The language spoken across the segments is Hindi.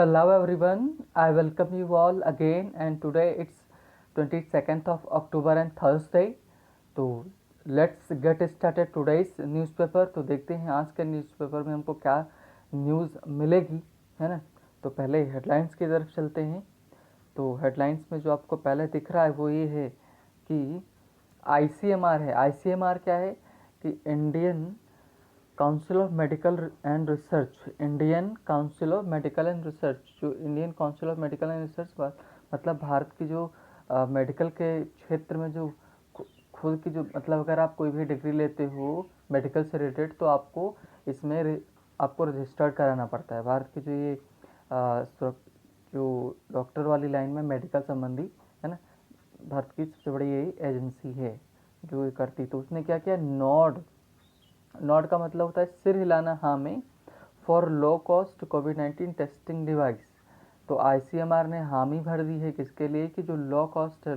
Hello everyone, I welcome you all again and today it's 22nd of October and Thursday. तो let's get started today's newspaper। तो देखते हैं आज के न्यूज़पेपर में हमको क्या न्यूज़ मिलेगी, है ना। तो पहले हेडलाइंस की तरफ चलते हैं। तो हेडलाइंस में जो आपको पहले दिख रहा है वो ये है कि ICMR है। ICMR क्या है कि Indian Council of Medical and Research, Indian Council of Medical and Research, जो Indian Council of Medical and Research मतलब भारत की जो मेडिकल के क्षेत्र में जो खुद की जो मतलब अगर आप कोई भी डिग्री लेते हो मेडिकल से रिलेटेड तो आपको इसमें आपको रजिस्टर्ड कराना पड़ता है। भारत की जो ये जो डॉक्टर वाली लाइन में मेडिकल संबंधी है ना, भारत की सबसे बड़ी यही एजेंसी है जो ये करती। तो उसने क्या किया, नॉड का मतलब होता है सिर हिलाना, हाँ में, for low cost covid testing device. तो ICMR ने हामी भर दी है किसके लिए कि जो लो कॉस्ट है,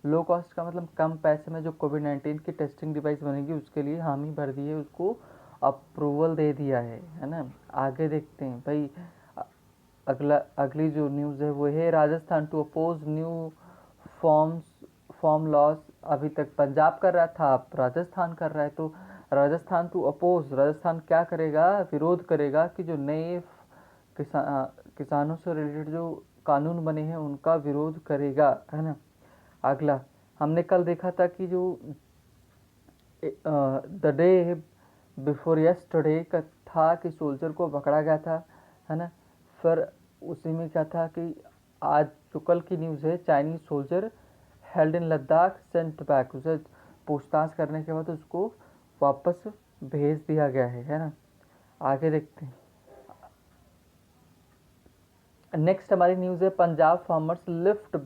लो कॉस्ट का मतलब कम पैसे में जो कोविड-19 की टेस्टिंग डिवाइस बनेगी उसके लिए हामी भर दी है, उसको अप्रूवल दे दिया है ना। आगे देखते हैं भाई, अगली जो न्यूज़ है वो है Rajasthan to oppose new farm laws. अभी तक पंजाब कर रहा था, अब राजस्थान कर रहा है। तो राजस्थान टू अपोज, राजस्थान क्या करेगा, विरोध करेगा कि जो नए किसानों से रिलेटेड जो कानून बने हैं उनका विरोध करेगा, है ना। अगला हमने कल देखा था कि जो द डे बिफोर यस्टरडे का था कि सोल्जर को पकड़ा गया था, है ना। फिर उसी में क्या था कि आज जो कल की न्यूज़ है, Chinese soldier held in Ladakh Saint back, उसे पूछताछ करने के बाद उसको वापस भेज दिया गया है ना। आगे देखते हैं। नेक्स्ट हमारी न्यूज़ है Punjab farmers lift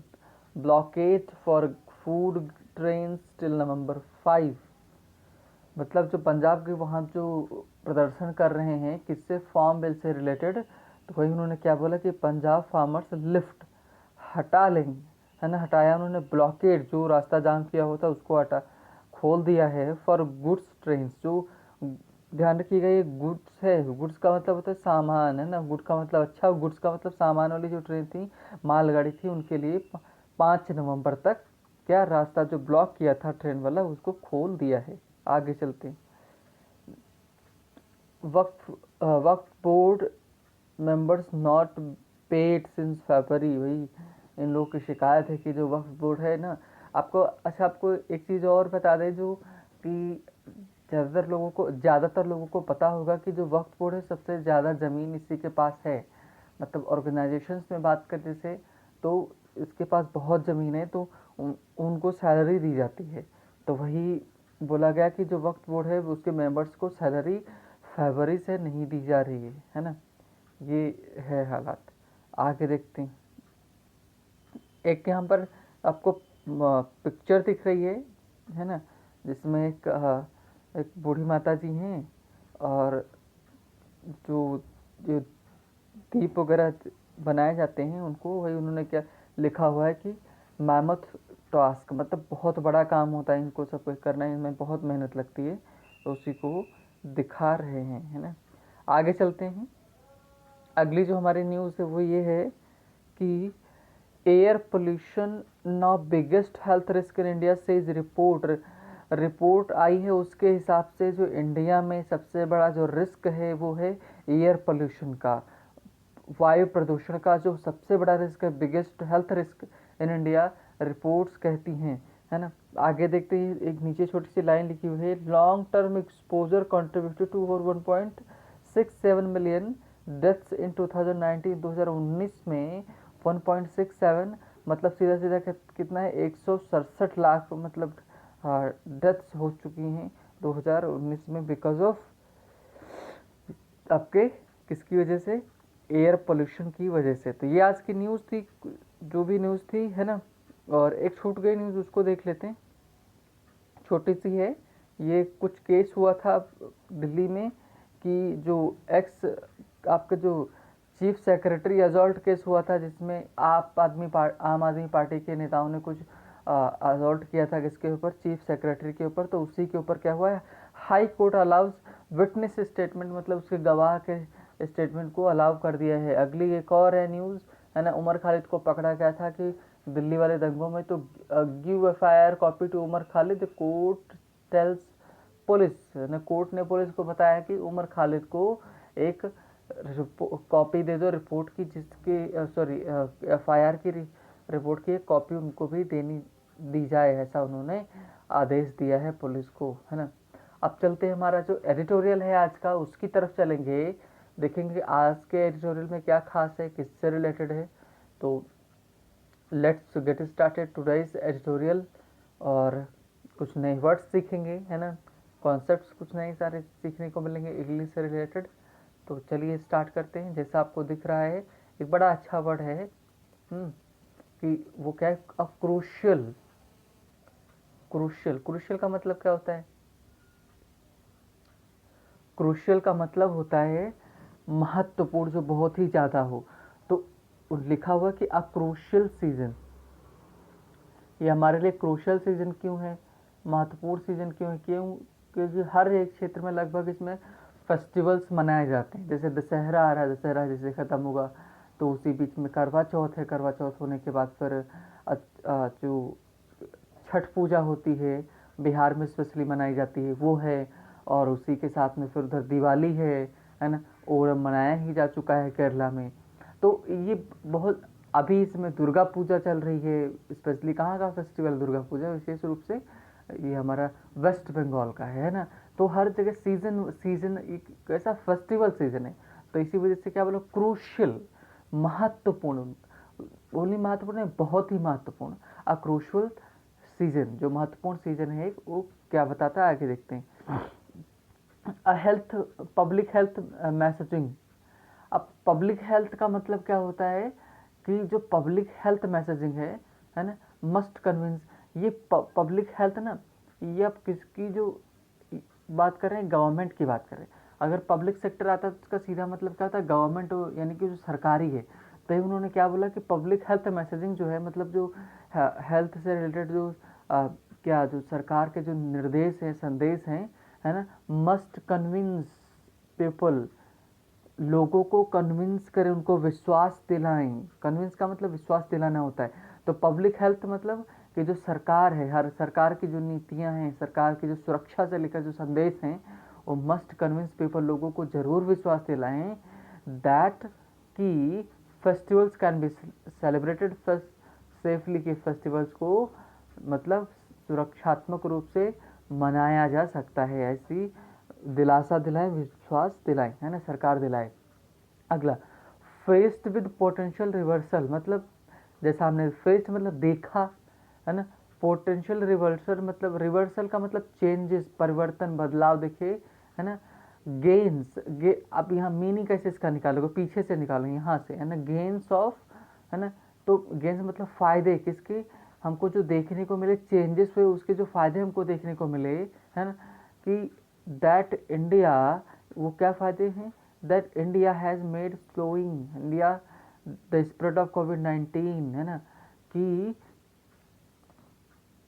blockage for food train till नवंबर 5। मतलब जो पंजाब के वहाँ जो प्रदर्शन कर रहे हैं किससे, फार्म बिल से रिलेटेड। तो वही उन्होंने क्या बोला कि पंजाब फार्मर्स लिफ्ट हटा लेंगे, है ना। हटाया उन्होंने, ब्लॉकेड जो रास्ता जाम किया होता उसको हटा खोल दिया है फॉर गुड्स ट्रेन। जो ध्यान रखिएगा ये गुड्स है, गुड्स का मतलब होता है सामान, है ना। गुड का मतलब अच्छा, गुड्स का मतलब सामान वाली जो ट्रेन थी, मालगाड़ी थी, उनके लिए 5 नवंबर तक क्या रास्ता जो ब्लॉक किया था ट्रेन वाला उसको खोल दिया है। आगे चलते हैं। Waqf board members not paid since February. वही इन लोगों की शिकायत है कि जो वक्फ बोर्ड है ना, आपको एक चीज़ और बता दें जो कि ज़्यादातर लोगों को पता होगा कि जो वक्फ बोर्ड है सबसे ज़्यादा ज़मीन इसी के पास है। मतलब ऑर्गेनाइजेशंस में बात करने से तो इसके पास बहुत ज़मीन है, तो उनको सैलरी दी जाती है। तो वही बोला गया कि जो वक्फ बोर्ड है उसके मेंबर्स को सैलरी फरवरी से नहीं दी जा रही है ना। ये है हालात। आगे देखते हैं। एक यहाँ पर आपको पिक्चर दिख रही है ना, जिसमें एक बूढ़ी माता जी हैं और जो जो दीप वगैरह बनाए जाते हैं उनको, वही उन्होंने क्या लिखा हुआ है कि मैमथ टास्क, मतलब बहुत बड़ा काम होता है इनको सब कुछ करना, इनमें बहुत मेहनत लगती है। तो उसी को दिखा रहे हैं, है ना। आगे चलते हैं। अगली जो हमारी न्यूज़ है वो ये है कि air pollution now biggest health risk in India से रिपोर्ट आई है, उसके हिसाब से जो इंडिया में सबसे बड़ा जो रिस्क है वो है एयर पोल्यूशन का, वायु प्रदूषण का जो सबसे बड़ा रिस्क है, biggest health risk in India, reports कहती हैं, है ना। आगे देखते हैं, एक नीचे छोटी सी लाइन लिखी हुई है, long term exposure contributed to 1.67 million deaths in 2019 में 1.67 मतलब सीधा सीधा कितना है, 167 लाख मतलब डेथ्स हो चुकी हैं 2019 में बिकॉज ऑफ आपके किसकी वजह से, एयर पोल्यूशन की वजह से। तो ये आज की न्यूज़ थी, जो भी न्यूज़ थी, है ना। और एक छूट गई न्यूज़, उसको देख लेते हैं, छोटी सी है। ये कुछ केस हुआ था दिल्ली में कि जो आपके जो चीफ सेक्रेटरी असॉल्ट केस हुआ था, जिसमें आम आदमी पार्टी के नेताओं ने कुछ असॉल्ट किया था किसके ऊपर, चीफ सेक्रेटरी के ऊपर। तो उसी के ऊपर क्या हुआ है, high court allows witness statement, मतलब उसके गवाह के स्टेटमेंट को अलाउ कर दिया है। अगली एक और है न्यूज़, है ना, उमर खालिद को पकड़ा गया था कि दिल्ली वाले दंगों में, तो give FIR copy to Umar Khalid, court tells police, है ना, कोर्ट ने पुलिस को बताया कि उमर खालिद को एक कॉपी दे दो रिपोर्ट की, जिसकी सॉरी एफआईआर की रिपोर्ट की एक कॉपी उनको भी दी जाए, ऐसा उन्होंने आदेश दिया है पुलिस को, है ना। अब चलते हैं, हमारा जो एडिटोरियल है आज का, उसकी तरफ चलेंगे, देखेंगे आज के एडिटोरियल में क्या खास है, किससे रिलेटेड है। तो let's get started today's editorial. और कुछ नए वर्ड्स सीखेंगे, है ना, कॉन्सेप्ट्स कुछ नए सारे सीखने को मिलेंगे इंग्लिश से रिलेटेड। तो चलिए स्टार्ट करते हैं। जैसा आपको दिख रहा है, एक बड़ा अच्छा वर्ड है कि वो क्या है, अ क्रूशियल। क्रूशियल, क्रूशियल का मतलब क्या होता है? क्रूशियल का मतलब होता है महत्वपूर्ण, जो बहुत ही ज़्यादा हो। तो लिखा हुआ कि अ क्रूशियल सीजन, ये हमारे लिए क्रूशियल सीजन क्यों है, महत्वपूर्ण सीजन क्यों है? क्योंकि हर एक क्षेत्र में लगभग इसमें फेस्टिवल्स मनाए जाते हैं। जैसे दशहरा आ रहा है, दशहरा जैसे ख़त्म होगा तो उसी बीच में करवा चौथ है, करवा चौथ होने के बाद फिर जो छठ पूजा होती है, बिहार में स्पेशली मनाई जाती है, वो है। और उसी के साथ में फिर उधर दिवाली है ना, ओणम मनाया ही जा चुका है केरला में। तो ये बहुत, अभी इसमें दुर्गा पूजा चल रही है, स्पेशली कहाँ का फेस्टिवल दुर्गा पूजा, विशेष रूप से ये हमारा वेस्ट बंगाल का है ना। तो हर जगह सीजन सीजन एक ऐसा फेस्टिवल सीजन है। तो इसी वजह से क्या बोलो, क्रूशियल, महत्वपूर्ण, ओनली महत्वपूर्ण है, बहुत ही महत्वपूर्ण। अ क्रूशियल सीजन, जो महत्वपूर्ण सीजन है वो क्या बताता है, आगे देखते हैं। Health, public health messaging. अब पब्लिक हेल्थ का मतलब क्या होता है कि जो पब्लिक हेल्थ मैसेजिंग है ना, मस्ट कन्विंस। ये पब्लिक हेल्थ ना, ये अब किसकी जो बात कर रहे हैं, गवर्नमेंट की बात कर रहे हैं। अगर पब्लिक सेक्टर आता है तो उसका सीधा मतलब क्या होता है, गवर्नमेंट, यानी कि जो सरकारी है। तो उन्होंने क्या बोला कि पब्लिक हेल्थ मैसेजिंग जो है, मतलब जो हेल्थ से रिलेटेड जो क्या जो सरकार के जो निर्देश हैं, संदेश हैं, है ना, मस्ट कन्विंस पीपल, लोगों को कन्विंस करें, उनको विश्वास दिलाएं। कन्विंस का मतलब विश्वास दिलाना होता है। तो पब्लिक हेल्थ मतलब कि जो सरकार है, हर सरकार की जो नीतियां हैं, सरकार की जो सुरक्षा से लेकर जो संदेश हैं, वो मस्ट कन्विंस पीपल, लोगों को ज़रूर विश्वास दिलाएं दैट कि festivals can be celebrated safely, कि फेस्टिवल्स को मतलब सुरक्षात्मक रूप से मनाया जा सकता है, ऐसी दिलासा दिलाएं, विश्वास दिलाएं, है ना, सरकार दिलाए। अगला, फेस्ड विद पोटेंशियल रिवर्सल, मतलब जैसा हमने फेस्ड मतलब देखा, है ना, पोटेंशियल रिवर्सल मतलब, रिवर्सल का मतलब चेंजेस, परिवर्तन, बदलाव देखे, है ना। गेन्स, अब यहाँ मीनिंग कैसे इसका निकालोगे, पीछे से निकालो, यहाँ से, है ना, गेन्स ऑफ, है ना। तो गेन्स मतलब फ़ायदे, किसके, हमको जो देखने को मिले, चेंजेस हुए, उसके जो फ़ायदे हमको देखने को मिले, है ना, कि दैट इंडिया, वो क्या फ़ायदे हैं, that India has made slowing India the spread of कोविड-19, है ना, कि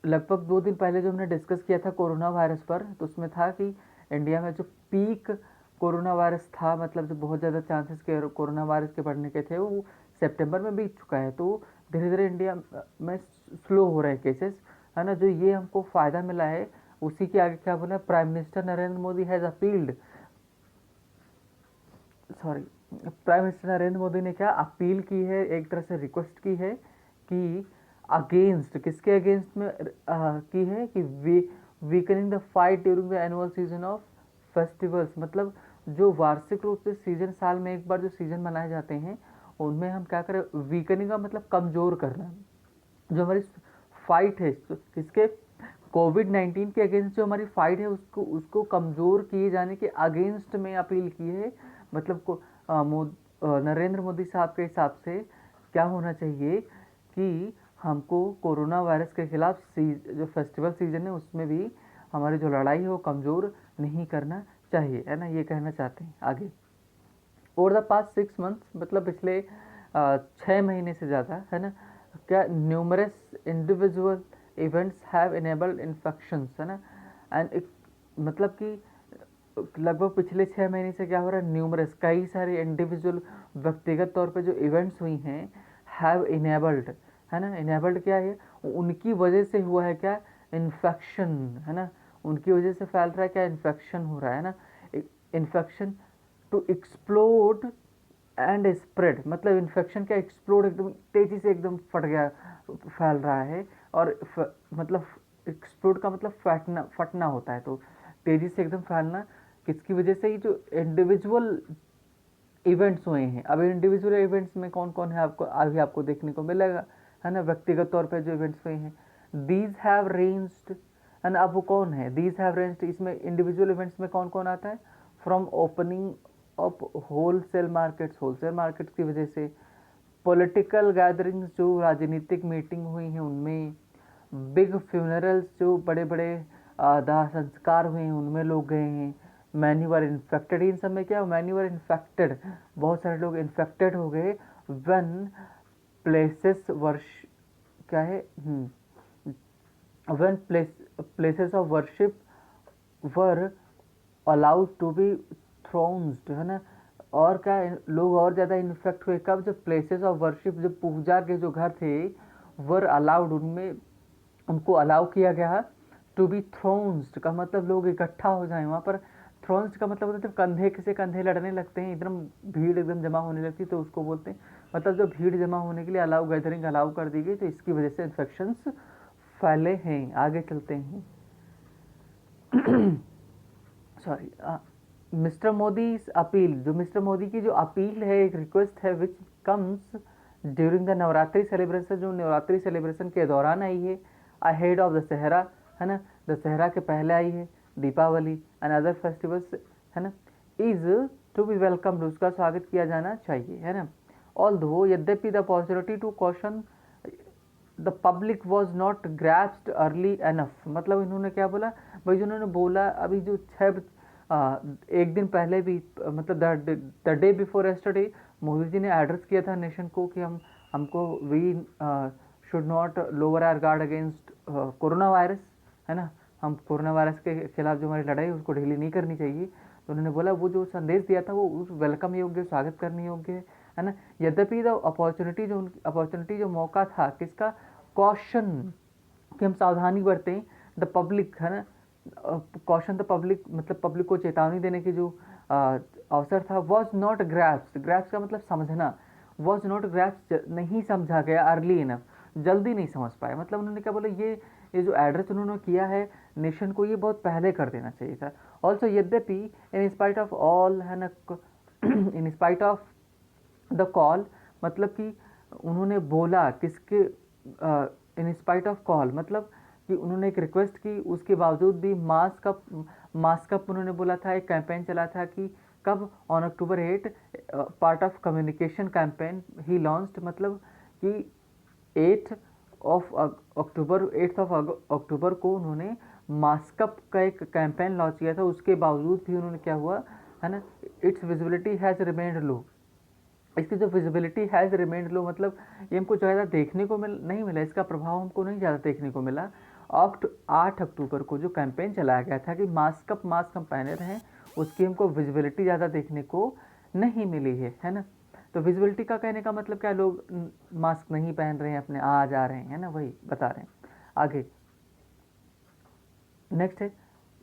लगभग 2 दिन पहले जो हमने डिस्कस किया था कोरोना वायरस पर, तो उसमें था कि इंडिया में जो पीक कोरोना वायरस था, मतलब जो बहुत ज़्यादा चांसेस के कोरोना वायरस के बढ़ने के थे, वो सितंबर में बीत चुका है। तो धीरे धीरे इंडिया में स्लो हो रहे हैं केसेस, है ना। जो ये हमको फ़ायदा मिला है, उसी के आगे क्या बोला, prime minister Narendra Modi has appealed, sorry, prime minister Narendra Modi ने क्या अपील की है, एक तरह से रिक्वेस्ट की है कि अगेंस्ट, किसके अगेंस्ट में की है, कि weakening the fight during the annual season of festivals, मतलब जो वार्षिक रूप से सीजन, साल में एक बार जो सीजन मनाए जाते हैं, उनमें हम क्या करें, वीकनिंग का मतलब कमज़ोर करना, जो हमारी फाइट है किसके, कोविड-19 के अगेंस्ट जो हमारी फाइट है, उसको उसको कमज़ोर किए जाने के अगेंस्ट में अपील की है। मतलब को नरेंद्र मोदी साहब के हिसाब से क्या होना चाहिए कि हमको कोरोना वायरस के खिलाफ जो फेस्टिवल सीजन है उसमें भी हमारी जो लड़ाई है वो कमज़ोर नहीं करना चाहिए, है ना, ये कहना चाहते हैं आगे। ओवर द पास्ट 6 मंथ्स, मतलब पिछले 6 महीने से ज़्यादा, है ना, क्या numerous individual events have enabled infections, है ना, एंड मतलब कि लगभग पिछले 6 महीने से क्या हो रहा है, न्यूमरस कई सारे इंडिविजुअल व्यक्तिगत तौर पे जो इवेंट्स हुई हैं हैव इनेबल्ड, है ना, इनेबल्ड क्या है, उनकी वजह से हुआ है क्या, इन्फेक्शन, है ना, उनकी वजह से फैल रहा है क्या, इन्फेक्शन हो रहा है ना, infection to explode and spread, मतलब इन्फेक्शन क्या, एक्सप्लोड एकदम तेजी से एकदम फट गया, फैल रहा है, और मतलब एक्सप्लोड का मतलब फटना होता है, तो तेजी से एकदम फैलना किसकी वजह से, ही जो इंडिविजुअल इवेंट्स हुए हैं। अब इंडिविजुअल इवेंट्स में कौन कौन है आपको अभी आपको देखने को मिलेगा, है ना, व्यक्तिगत तौर पे जो इवेंट्स हुए हैं, दीज हैव रेंज्ड, है ना, अब वो कौन है, दीज हैव रेंज्ड, इसमें इंडिविजुअल इवेंट्स में कौन कौन आता है, from opening of wholesale markets की वजह से, पॉलिटिकल गैदरिंग्स जो राजनीतिक मीटिंग हुई हैं उनमें, बिग फ्यूनरल्स जो बड़े बड़े दाह संस्कार हुए हैं उनमें लोग गए हैं, मैनी वर इन्फेक्टेड, इन सब में क्या, मैनी वर इन्फेक्टेड, बहुत सारे लोग इन्फेक्टेड हो गए, वन प्लेसेस वर्श क्या है, one places of worship were allowed to be thronged, है ना, और क्या लोग और ज़्यादा इन्फेक्ट हुए कब, जब प्लेसेस ऑफ वर्शिप, जो पूजा के जो घर थे, वर अलाउड, उनमें उनको अलाउ किया गया, टू बी थ्रोन्स्ड का मतलब लोग इकट्ठा हो जाएं वहाँ पर, थ्रोन्स्ड का मतलब होता है जब कंधे से कंधे लड़ने लगते हैं, एकदम भीड़ एकदम जमा होने लगती है, तो उसको बोलते हैं, मतलब जब भीड़ जमा होने के लिए अलाउ, गैदरिंग अलाउ कर दी गई, तो इसकी वजह से इन्फेक्शंस फैले हैं। आगे चलते हैं। सॉरी, मिस्टर मोदी अपील, जो मिस्टर मोदी की जो अपील है, एक रिक्वेस्ट है, which comes during the Navratri celebration, जो नवरात्रि सेलिब्रेशन के दौरान आई है, अहेड ऑफ दशहरा, है ना, दशहरा के पहले आई है, दीपावली एंड अदर फेस्टिवल्स, है ना, इज टू बी वेलकम्ड, उसका स्वागत किया जाना चाहिए, है ना, ऑल्दो यद्यपि the opportunity to question the public was not grasped early enough, मतलब इन्होंने क्या बोला भाई, जिन्होंने बोला अभी जो एक दिन पहले भी, मतलब the day before yesterday, Modi ji ने एड्रेस किया था नेशन को कि हमको we should not lower our guard against corona virus, है ना, हम कोरोना वायरस के खिलाफ जो हमारी लड़ाई है उसको ढीली नहीं करनी चाहिए, तो उन्होंने बोला वो जो संदेश दिया था वो वेलकम योग्य, स्वागत करने योग्य है ना, यद्यपि द अपॉर्चुनिटी जो मौका था किसका, कॉशन, कि हम सावधानी बरतें, द पब्लिक, है ना, कॉशन द पब्लिक, मतलब पब्लिक को चेतावनी देने की जो अवसर था, वॉज नॉट ग्रैप्स, ग्रैप्स का मतलब समझना, वॉज नॉट ग्रैप्स नहीं समझा गया अर्ली इनफ, जल्दी नहीं समझ पाए, मतलब उन्होंने क्या बोला, ये जो एड्रेस उन्होंने किया है नेशन को, ये बहुत पहले कर देना चाहिए था। ऑल्सो यद्यपि इन स्पाइट ऑफ ऑल, है ना, in spite of the call, मतलब कि उन्होंने बोला किसके, इन स्पाइट ऑफ कॉल मतलब कि उन्होंने एक रिक्वेस्ट की, उसके बावजूद भी मास्क अप उन्होंने बोला था, एक कैंपेन चला था कि कब, on October 8, part of communication campaign he launched, मतलब कि 8 ऑफ अक्टूबर को उन्होंने मास्कअप का एक कैंपेन लॉन्च किया था, उसके बावजूद भी उन्होंने क्या हुआ, है ना, इट्स विजिबिलिटी हैज़ रिमेन्ड लो, इसकी जो विजिबिलिटी हैज़ रिमेन्ड लो, मतलब ये हमको ज़्यादा देखने को नहीं मिला, इसका प्रभाव हमको नहीं ज़्यादा देखने को मिला। 8 अक्टूबर को जो कैंपेन चलाया गया था कि मास्क हम पहने रहें, उसकी हमको विजिबिलिटी ज़्यादा देखने को नहीं मिली है ना, तो विजिबिलिटी का कहने का मतलब क्या, लोग मास्क नहीं पहन रहे हैं, अपने आ जा रहे हैं, है ना, वही बता रहे हैं। आगे नेक्स्ट है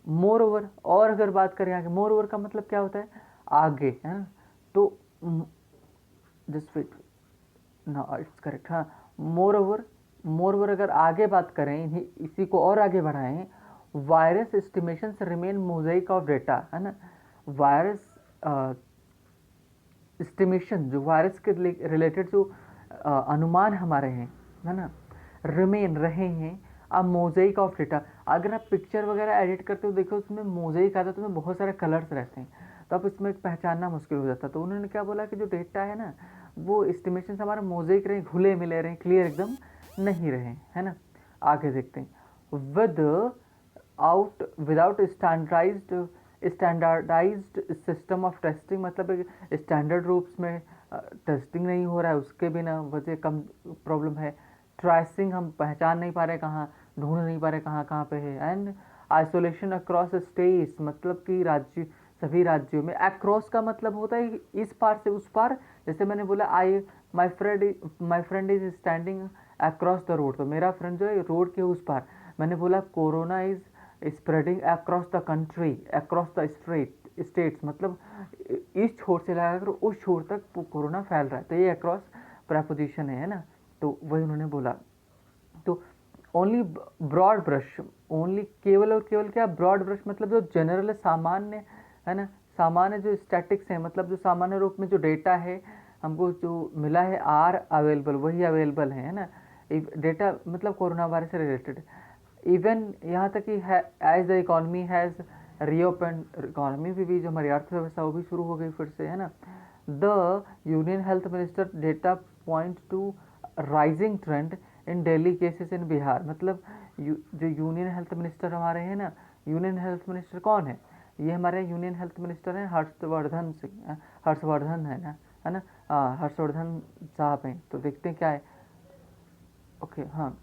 मोर ओवर, और अगर बात करें आगे, मोर ओवर का मतलब क्या होता है, आगे, है ना, तो जस्ट वेट, ना इट्स करेक्ट, हाँ, मोर ओवर अगर आगे बात करें, इसी को और आगे बढ़ाएं, virus estimations remain mosaic of data, है ना, वायरस एस्टिमेशन, जो वायरस के रिलेटेड जो अनुमान हमारे हैं, है ना, रिमेन रहे हैं, अब मोज़ेक ऑफ डेटा, अगर आप पिक्चर वगैरह एडिट करते हो, देखो उसमें मोज़ेक आता है, तो उसमें बहुत सारे कलर्स रहते हैं, तो अब इसमें पहचानना मुश्किल हो जाता है, तो उन्होंने क्या बोला कि जो डेटा है ना, वो एस्टिमेशन हमारे मोज़ेक रहे, घुले मिले रहे, क्लियर एकदम नहीं रहे, है ना। आगे देखते हैं, without standardised system of testing, मतलब स्टैंडर्ड रूप्स में टेस्टिंग नहीं हो रहा है, उसके बिना वजह कम प्रॉब्लम है, ट्रेसिंग हम पहचान नहीं पा रहे कहाँ, ढूंढ नहीं पा रहे कहाँ कहाँ पे है, एंड आइसोलेशन अक्रॉस स्टेट्स, मतलब कि सभी राज्यों में। अक्रॉस का मतलब होता है इस पार से उस पार, जैसे मैंने बोला I my friend is standing across the road, तो मेरा फ्रेंड जो है रोड के उस पार। मैंने बोला corona is spreading across the country, across the states, मतलब इस छोर से लगाकर उस छोर तक कोरोना फैल रहा है, तो ये अक्रॉस प्रेपोजिशन है ना, तो वही उन्होंने बोला। तो ओनली ब्रॉड ब्रश, ओनली केवल और केवल क्या, ब्रॉड ब्रश मतलब जो जनरल सामान्य है ना, सामान्य जो स्टैटिक्स है, मतलब जो सामान्य रूप में जो डेटा है हमको जो मिला है आर अवेलेबल, वही अवेलेबल है ना। डेटा मतलब कोरोना वायरस से रिलेटेड, इवन यहाँ तक कि as the economy has reopen, economy भी जो हमारी अर्थव्यवस्था वो भी शुरू हो गई फिर से है ना। The union health minister data point two rising trend in Delhi cases इन बिहार, मतलब जो यूनियन हेल्थ मिनिस्टर हमारे हैं ना, यूनियन हेल्थ मिनिस्टर कौन है, ये हमारे यूनियन हेल्थ मिनिस्टर हैं हर्षवर्धन सिंह, हर्षवर्धन है ना, हर्षवर्धन साहब हैं। तो देखते हैं क्या है, ओके हाँ।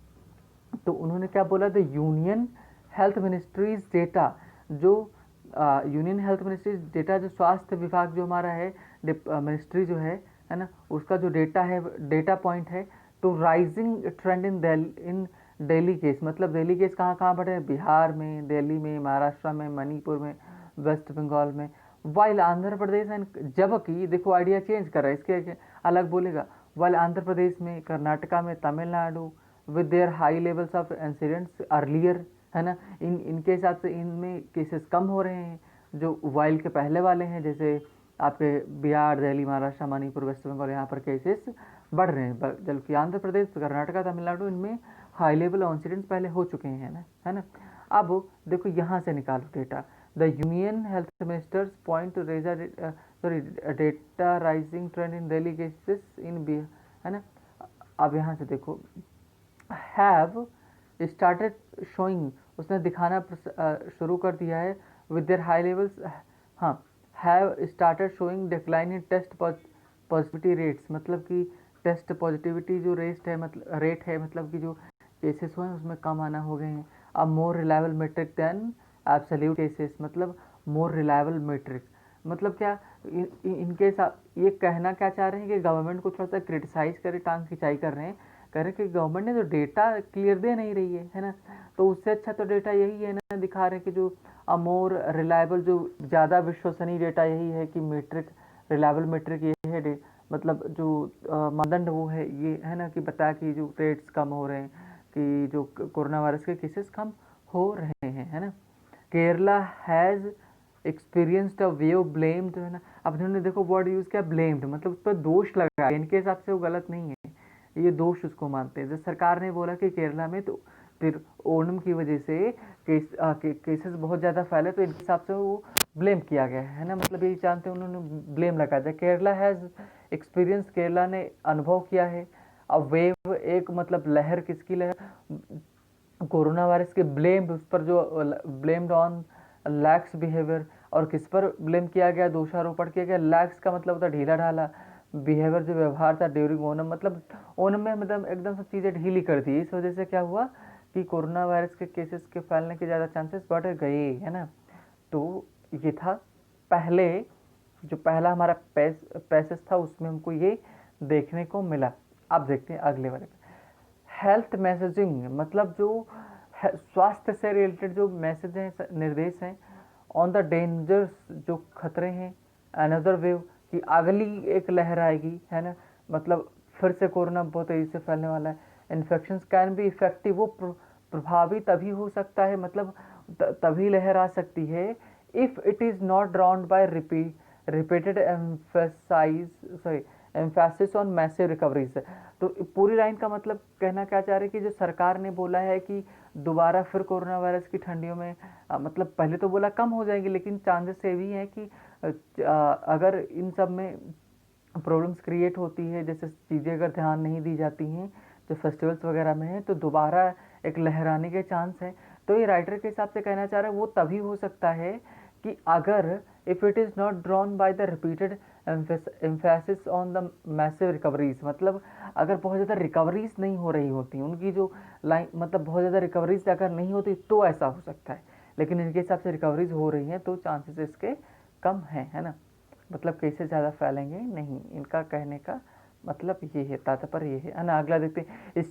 तो उन्होंने क्या बोला, the union health ministries data, जो यूनियन हेल्थ मिनिस्ट्रीज डेटा, जो स्वास्थ्य विभाग जो हमारा है, मिनिस्ट्री जो है ना, उसका जो डेटा है, डेटा पॉइंट है, तो rising trend in Delhi case, मतलब दिल्ली केस कहाँ कहाँ बढ़े, बिहार में, दिल्ली में, महाराष्ट्र में, मणिपुर में, वेस्ट बंगाल में, वाइल आंध्र प्रदेश एंड, जबकि देखो आइडिया चेंज कर रहा है, इसके अलग बोलेगा, वाइल आंध्र प्रदेश में, कर्नाटका में, Tamil Nadu with their high levels of incidents earlier, है ना, इनके हिसाब से इनमें केसेस कम हो रहे हैं जो वाइल के पहले वाले हैं, जैसे आपके बिहार, दिल्ली, महाराष्ट्र, मणिपुर, वेस्ट बंगाल, यहाँ पर केसेस बढ़ रहे हैं, जबकि आंध्र प्रदेश, कर्नाटका, तमिलनाडु इनमें हाई लेवल इंसिडेंट्स पहले हो चुके हैं ना, है ना। अब देखो यहाँ से निकालो data, the union health ministers point to raiser, sorry, data rising trend in Delhi cases in B, है ना। अब यहाँ से देखो, हैव स्टार्टेड शोइंग, उसने दिखाना शुरू कर दिया है, विद देयर हाई लेवल्स, हाँ, have started showing decline in test positivity rates, मतलब कि टेस्ट पॉजिटिविटी जो रेट है, मतलब कि जो केसेस हुए हैं उसमें कम आना हो गए हैं। अब more reliable metric than absolute cases, मतलब मोर रिलायबल मेट्रिक, मतलब क्या, इनके साथ ये कहना क्या चाह रहे हैं कि गवर्नमेंट को थोड़ा सा क्रिटिसाइज करे, टांग खिंचाई कर रहे हैं, कह रहे कि गवर्नमेंट ने जो डेटा क्लियर दे नहीं रही है ना, तो उससे अच्छा तो डेटा यही है ना, दिखा रहे हैं कि जो मोर रिलायबल, जो ज़्यादा विश्वसनीय डेटा यही है कि मेट्रिक, रिलायबल मेट्रिक ये है, मतलब जो मानदंड वो है ये है ना, कि बता कि जो रेट्स कम हो रहे हैं, कि जो कोरोना वायरस के केसेस कम हो रहे हैं, है ना। Kerala has experienced a wave blamed, है ना, अब उन्होंने देखो वर्ड यूज़ किया ब्लेम्ड, मतलब उस पर दोष लगाया, इनके हिसाब से वो गलत नहीं है, ये दोष उसको मानते हैं। जब सरकार ने बोला कि केरला में तो फिर ओणम की वजह से केसेस बहुत ज़्यादा फैले, तो इनके हिसाब से वो ब्लेम किया गया है ना, मतलब यही जानते हैं, उन्होंने ब्लेम लगा दिया। केरला हैज़ एक्सपीरियंस, केरला ने अनुभव किया है। अब वेव, एक मतलब लहर, किसकी लहर, कोरोना वायरस के ब्लेम्ड, उस पर जो ब्लेम्ड ऑन लैक्स बिहेवियर, और किस पर ब्लेम किया गया, दोषारोपण किया गया, लैक्स का मतलब होता है ढीला ढाला, बिहेवियर जो व्यवहार था ड्यूरिंग ओनम, मतलब ओनम में मतलब एकदम सब चीज़ें ढीली कर दी, इस वजह से क्या हुआ कि कोरोना वायरस के केसेस के फैलने के ज़्यादा चांसेस बढ़ गए, है ना। तो ये था पहले, जो पहला हमारा पैसेज था उसमें हमको ये देखने को मिला। अब देखते हैं अगले वाले पे, हेल्थ मैसेजिंग, मतलब जो स्वास्थ्य से रिलेटेड जो मैसेज हैं, निर्देश हैं, ऑन द डेंजर्स, जो खतरे हैं, अनदर वेव, कि अगली एक लहर आएगी, है ना, मतलब फिर से कोरोना बहुत तेज़ी से फैलने वाला है। इन्फेक्शंस कैन बी इफेक्टिव, वो प्रभावी तभी हो सकता है, मतलब तभी लहर आ सकती है, if it is not drowned by repeated emphasis on massive recoveries. तो पूरी लाइन का मतलब कहना क्या चाह रहे हैं कि जो सरकार ने बोला है कि दोबारा फिर कोरोना वायरस की ठंडियों में मतलब पहले तो बोला कम हो जाएंगे, लेकिन चांसेस ये भी हैं कि अगर इन सब में प्रॉब्लम्स क्रिएट होती है, जैसे चीज़ें अगर ध्यान नहीं दी जाती हैं जो फेस्टिवल्स वगैरह में है, तो दोबारा एक लहराने के चांस हैं। तो ये राइटर के हिसाब से कहना चाह रहा है वो तभी हो सकता है कि अगर if it is not drawn by the repeated emphasis on the massive recoveries, मतलब अगर बहुत ज़्यादा रिकवरीज नहीं हो रही होती, उनकी जो लाइन मतलब बहुत ज़्यादा रिकवरीज अगर नहीं होती तो ऐसा हो सकता है, लेकिन इनके हिसाब से रिकवरीज हो रही हैं, तो चांसेस इसके कम है ना, मतलब केसेस ज़्यादा फैलेंगे नहीं, इनका कहने का मतलब ये है, तात्पर्य ये है ना। अगला देखते हैं,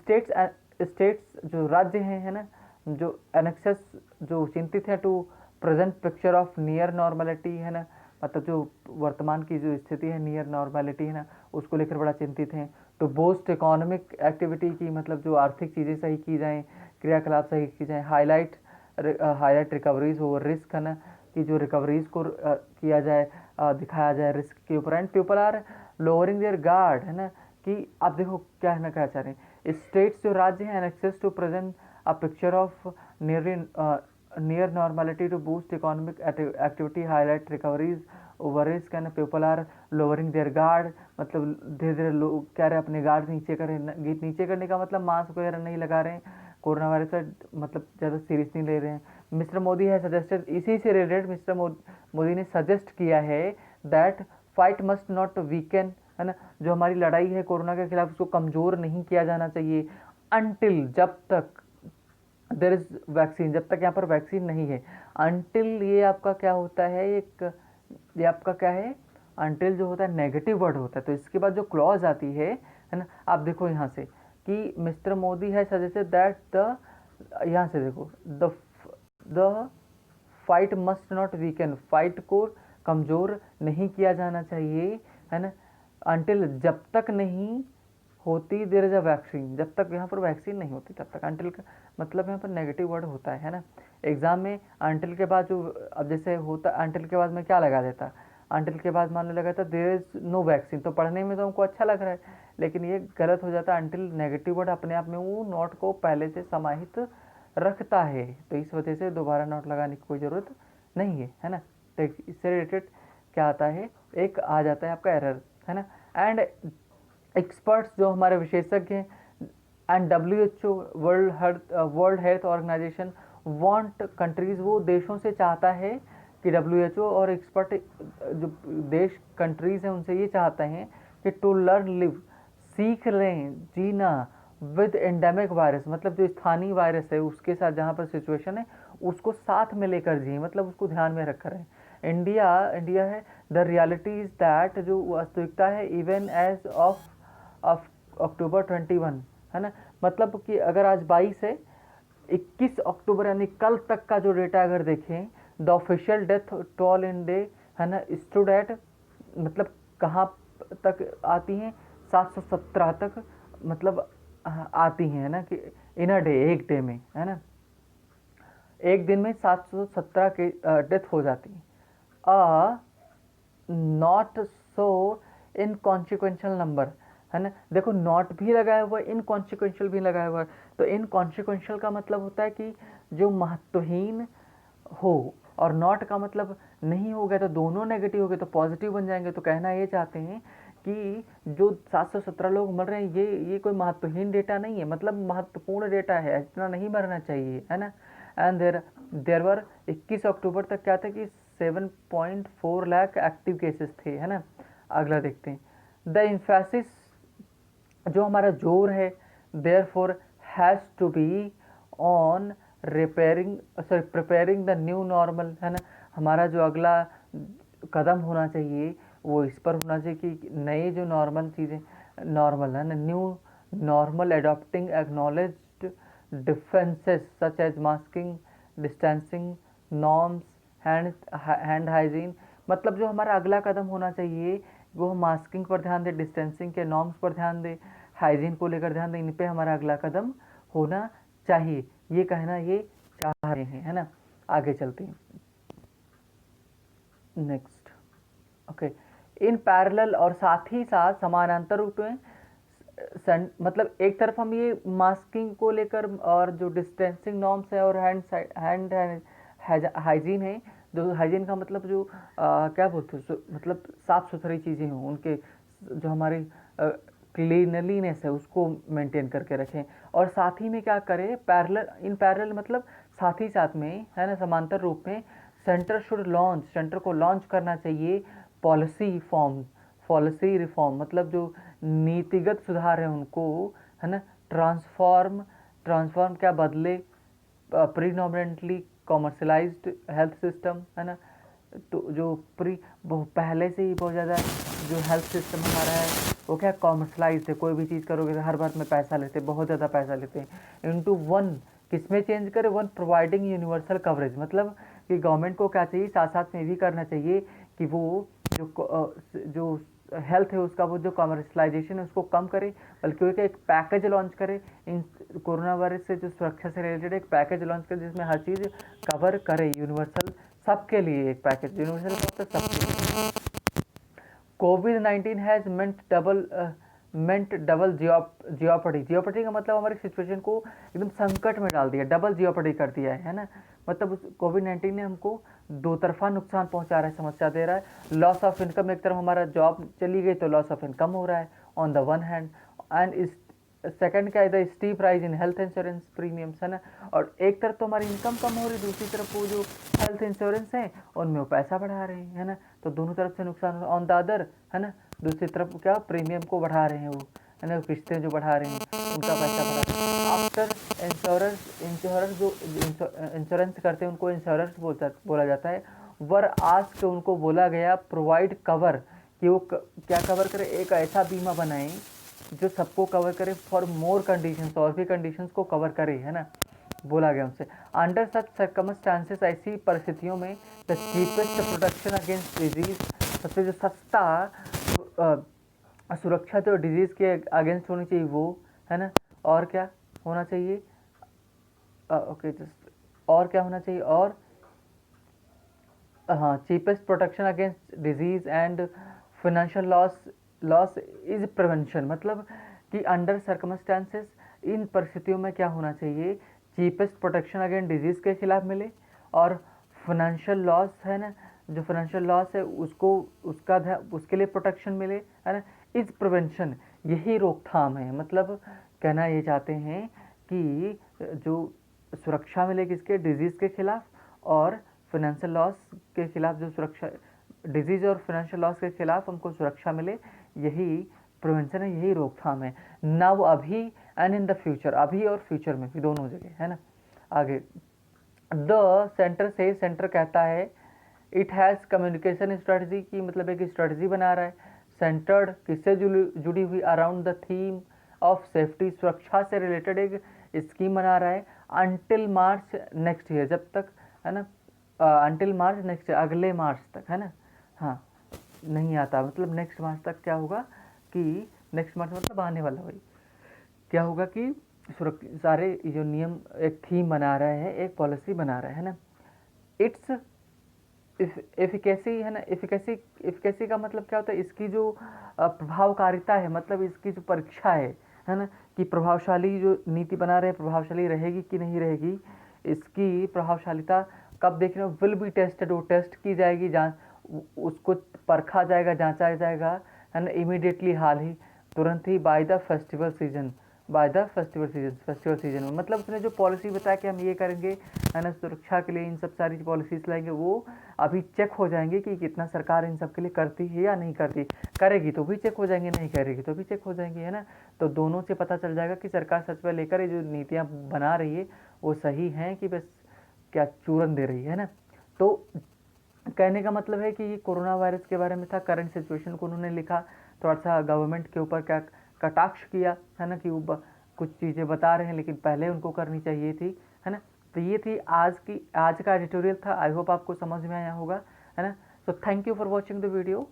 स्टेट्स जो राज्य हैं है ना, जो एनेक्सेस जो चिंतित है to present picture of near normality है ना, मतलब जो वर्तमान की जो स्थिति है नियर नॉर्मलिटी है ना, उसको लेकर बड़ा चिंतित हैं। तो बूस्ट इकोनॉमिक एक्टिविटी की, मतलब जो आर्थिक चीज़ें सही की जाएँ, क्रियाकलाप सही की जाएँ, हाईलाइट रिकवरीज ओवर रिस्क है ना, कि जो रिकवरीज को किया जाए, दिखाया जाए रिस्क के ऊपर। And people are lowering their guard है ना, कि आप देखो क्या है ना, क्या चाह रहे हैं, स्टेट्स जो राज्य हैं anxious to present a picture of near normality to boost economic activity, highlight recoveries over risk and people are lowering their guard, मतलब धीरे धीरे लोग क्या रहे, अपने गार्ड नीचे करें। नीचे करने का मतलब मास्क वगैरह नहीं लगा रहे हैं, कोरोना वायरस का मतलब ज़्यादा सीरियस नहीं ले रहे हैं। मिस्टर मोदी है सजेस्टेड, इसी से रिलेटेड मिस्टर मोदी ने सजेस्ट किया है that fight must not weaken है ना, जो हमारी लड़ाई है कोरोना के खिलाफ उसको कमज़ोर नहीं किया जाना चाहिए, अनटिल जब तक देर इज़ वैक्सीन, जब तक यहाँ पर वैक्सीन नहीं है। अनटिल ये आपका क्या होता है, ये आपका क्या है, अनटिल जो होता है नेगेटिव वर्ड होता है। तो इसके बाद जो क्लॉज आती है ना, आप देखो यहाँ से कि मिस्टर मोदी है सजेस्टेड दैट द, यहाँ से देखो the fight must not weaken, fight को कमज़ोर नहीं किया जाना चाहिए है ना, अनटिल जब तक नहीं होती देयर इज अ वैक्सीन, जब तक यहाँ पर वैक्सीन नहीं होती तब तक। अनटिल का मतलब यहाँ पर नेगेटिव वर्ड होता है ना। एग्जाम में अनटिल के बाद जो, अब जैसे होता अनटिल के बाद में क्या लगा देता, अनटिल के बाद मानने लगा था देयर इज नो वैक्सीन, तो पढ़ने में तो हमको अच्छा लग रहा है, लेकिन ये गलत हो जाता है। अनटिल नेगेटिव वर्ड अपने आप में वो नोट को पहले से समाहित रखता है, तो इस वजह से दोबारा नोट लगाने की कोई ज़रूरत नहीं है ना। तो इससे रिलेटेड क्या आता है, एक आ जाता है आपका एरर है ना। एंड एक्सपर्ट्स जो हमारे विशेषज्ञ हैं and WHO world health organisation want countries, वो देशों से चाहता है कि WHO और एक्सपर्ट जो देश कंट्रीज हैं उनसे ये चाहते हैं कि टू लर्न लिव, सीख लें जीना विद एंडेमिक वायरस, मतलब जो स्थानीय वायरस है उसके साथ, जहाँ पर सिचुएशन है उसको साथ में लेकर जिए, मतलब उसको ध्यान में रख कर है। इंडिया है द रियलिटी इज़ दैट, जो वास्तविकता है इवन एज ऑफ अक्टूबर 21 है ना, मतलब कि अगर आज 22 है, 21 अक्टूबर यानी कल तक का जो डेटा अगर देखें, the official death toll in day है ना स्टूड एट, मतलब कहाँ तक आती हैं, 717 तक, मतलब आती हैं है ना, कि इन अ डे, एक डे में है ना, एक दिन में 717 के डेथ हो जाती है। नॉट सो इनकॉन्सिक्वेंशियल नंबर है ना, देखो नॉट भी लगाया हुआ है, इनकॉन्सिक्वेंशियल भी लगाया हुआ है। तो इनकॉन्सिक्वेंशियल का मतलब होता है कि जो महत्वहीन हो, और नॉट का मतलब नहीं हो गया तो दोनों नेगेटिव हो गए तो पॉजिटिव बन जाएंगे। तो कहना ये चाहते हैं कि जो 717 लोग मर रहे हैं ये कोई महत्वहीन डेटा नहीं है, मतलब महत्वपूर्ण डेटा है, इतना नहीं मरना चाहिए है ना। एंड देर वर 21 अक्टूबर तक क्या था कि 7.4 लाख एक्टिव केसेस थे है ना। अगला देखते हैं, द इम्फेसिस, जो हमारा जोर है therefore has to be on preparing the new normal है ना, हमारा जो अगला कदम होना चाहिए वो इस पर होना चाहिए कि नए जो नॉर्मल चीज़ें, नॉर्मल है ना, new normal adopting acknowledged differences such as masking, distancing norms, hand hygiene, मतलब जो हमारा अगला कदम होना चाहिए वो मास्किंग पर ध्यान दे, डिस्टेंसिंग के नॉर्म्स पर ध्यान दे, हाइजीन को लेकर ध्यान दे, इन पे हमारा अगला कदम होना चाहिए, ये कहना ये चाह रहे हैं है ना। आगे चलते हैं नेक्स्ट। ओके, इन पैरेलल, और साथ ही साथ समानांतर रूप में, मतलब एक तरफ हम ये मास्किंग को लेकर और जो डिस्टेंसिंग नॉर्म्स है और हैंड हाइजीन है, जो हाइजीन का मतलब जो क्या बोलते हैं, मतलब साफ़ सुथरी चीज़ें हों, उनके जो हमारी क्लीनलीनेस है उसको मेंटेन करके रखें। और साथ ही में क्या करें, पैरेलल, इन पैरेलल मतलब साथ ही साथ में है ना, समांतर रूप में, सेंटर को लॉन्च करना चाहिए पॉलिसी रिफॉर्म, मतलब जो नीतिगत सुधार है उनको है ना, ट्रांसफॉर्म क्या बदले, प्रीडोमिनेंटली कॉमर्शलाइज्ड हेल्थ सिस्टम है ना, तो जो पहले से ही बहुत ज़्यादा जो हेल्थ सिस्टम हमारा है वो क्या कॉमर्शलाइज है, कोई भी चीज़ करोगे तो हर बार में पैसा लेते, बहुत ज़्यादा पैसा लेते हैं। इनटू वन किस में चेंज करें, वन प्रोवाइडिंग यूनिवर्सल कवरेज, मतलब कि गवर्नमेंट को क्या चाहिए, साथ साथ में भी करना चाहिए कि वो जो हेल्थ है उसका वो जो कमर्शलाइजेशन है उसको कम करे, बल्कि वो एक पैकेज लॉन्च करे इन कोरोना वायरस से जो सुरक्षा से रिलेटेड एक पैकेज लॉन्च करे जिसमें हर चीज़ कवर करे, यूनिवर्सल सबके लिए एक पैकेज, यूनिवर्सल सबके लिए। कोविड-19 हैज़ मेंट डबल जियोपर्डी का मतलब हमारी सिचुएशन को एकदम संकट में डाल दिया, डबल जियोपर्डी कर दिया है ना। मतलब उस कोविड-19 ने हमको दो तरफा नुकसान पहुंचा रहा है, समस्या दे रहा है। लॉस ऑफ इनकम, एक तरफ हमारा जॉब चली गई तो लॉस ऑफ इनकम हो रहा है on the one hand, and second क्या है, steep rise in health insurance premiums, है ना। और एक तरफ तो हमारी इनकम कम हो रही, दूसरी तरफ वो जो हेल्थ इंश्योरेंस है उनमें वो पैसा बढ़ा रहे हैं, है ना। तो दोनों तरफ से नुकसान हो रहा है। ऑन द अदर, है ना, दूसरी तरफ क्या प्रीमियम को बढ़ा रहे हैं वो, है ना, किस्तें जो बढ़ा रहे हैं उनका पैसा बढ़ा रहे हैं। आफ्टर इंश्योरेंस जो इंश्योरेंस करते हैं उनको इंश्योरेंस बोला जाता है। वर आज के उनको बोला गया प्रोवाइड कवर, कि वो क्या कवर करे, एक ऐसा बीमा बनाएं जो सबको कवर करे फॉर मोर कंडीशंस, और भी कंडीशंस को कवर करे, है ना, बोला गया उनसे। अंडर सच सर्कमस्टांसेस, ऐसी परिस्थितियों में the cheapest protection against disease, सबसे जो सस्ता सुरक्षा जो डिजीज़ के अगेंस्ट होनी चाहिए वो, है ना। और क्या होना चाहिए, ओके जस्ट, और क्या होना चाहिए, और हाँ, cheapest protection against disease and financial loss is prevention, मतलब कि अंडर सर्कमस्टांसेस इन परिस्थितियों में क्या होना चाहिए, चीपेस्ट प्रोटेक्शन अगेंस्ट डिजीज़ के खिलाफ मिले, और फाइनेंशियल लॉस, है ना, जो फाइनेंशियल लॉस है उसको उसके लिए प्रोटेक्शन मिले, है ना। इज प्रिवेंशन, यही रोकथाम है, मतलब कहना ये चाहते हैं कि जो सुरक्षा मिले किसके, डिजीज़ के खिलाफ और फाइनेंशियल लॉस के खिलाफ, जो सुरक्षा डिजीज़ और फाइनेंशियल लॉस के खिलाफ हमको सुरक्षा मिले, यही प्रिवेंशन है, यही रोकथाम है। नाउ अभी एंड इन द फ्यूचर, अभी और फ्यूचर में भी दोनों जगह, है ना। आगे द सेंटर कहता है इट हैज़ कम्युनिकेशन स्ट्रेटजी, की मतलब एक स्ट्रेटजी बना रहा है, सेंटर्ड किससे जुड़ी हुई, around the theme of safety, सुरक्षा से रिलेटेड एक स्कीम बना रहा है, अंटिल मार्च नेक्स्ट ईयर, जब तक, है ना, अंटिल मार्च नेक्स्ट, अगले मार्च तक, है ना। हाँ, नहीं आता, मतलब नेक्स्ट मार्च तक क्या होगा कि नेक्स्ट मार्च मतलब आने वाला, वही क्या होगा कि सारे जो नियम एक थीम बना रहा है, एक पॉलिसी बना रहा है ना। इट्स एफिकेसी, है ना, एफिकेसी का मतलब क्या होता है, इसकी जो प्रभावकारिता है, मतलब इसकी जो परीक्षा है ना, कि प्रभावशाली जो नीति बना रहे प्रभावशाली रहेगी कि नहीं रहेगी, इसकी प्रभावशालिता कब देखना, विल बी टेस्टेड, वो टेस्ट की जाएगी, उसको परखा जाएगा, जांचा जाएगा, है ना, इमीडिएटली, हाल ही, तुरंत ही, बाय द फेस्टिवल सीजन में, मतलब उसने जो पॉलिसी बताया कि हम ये करेंगे, है ना, सुरक्षा के लिए इन सब सारी पॉलिसीज लाएंगे, वो अभी चेक हो जाएंगे कि कितना सरकार इन सब के लिए करती है या नहीं करती, करेगी तो भी चेक हो जाएंगे, नहीं करेगी तो भी चेक हो जाएंगे, है ना। तो दोनों से पता चल जाएगा कि सरकार सच में लेकर जो नीतियाँ बना रही है वो सही हैं कि बस क्या चूरन दे रही है ना। तो कहने का मतलब है कि ये कोरोना वायरस के बारे में था, करंट सिचुएशन को उन्होंने लिखा, थोड़ा सा गवर्नमेंट के ऊपर क्या कटाक्ष किया, है ना, कि वो कुछ चीज़ें बता रहे हैं लेकिन पहले उनको करनी चाहिए थी, है ना। तो ये थी आज का एडिटोरियल था, आई होप आपको समझ में आया होगा, है ना। So thank you for watching the video.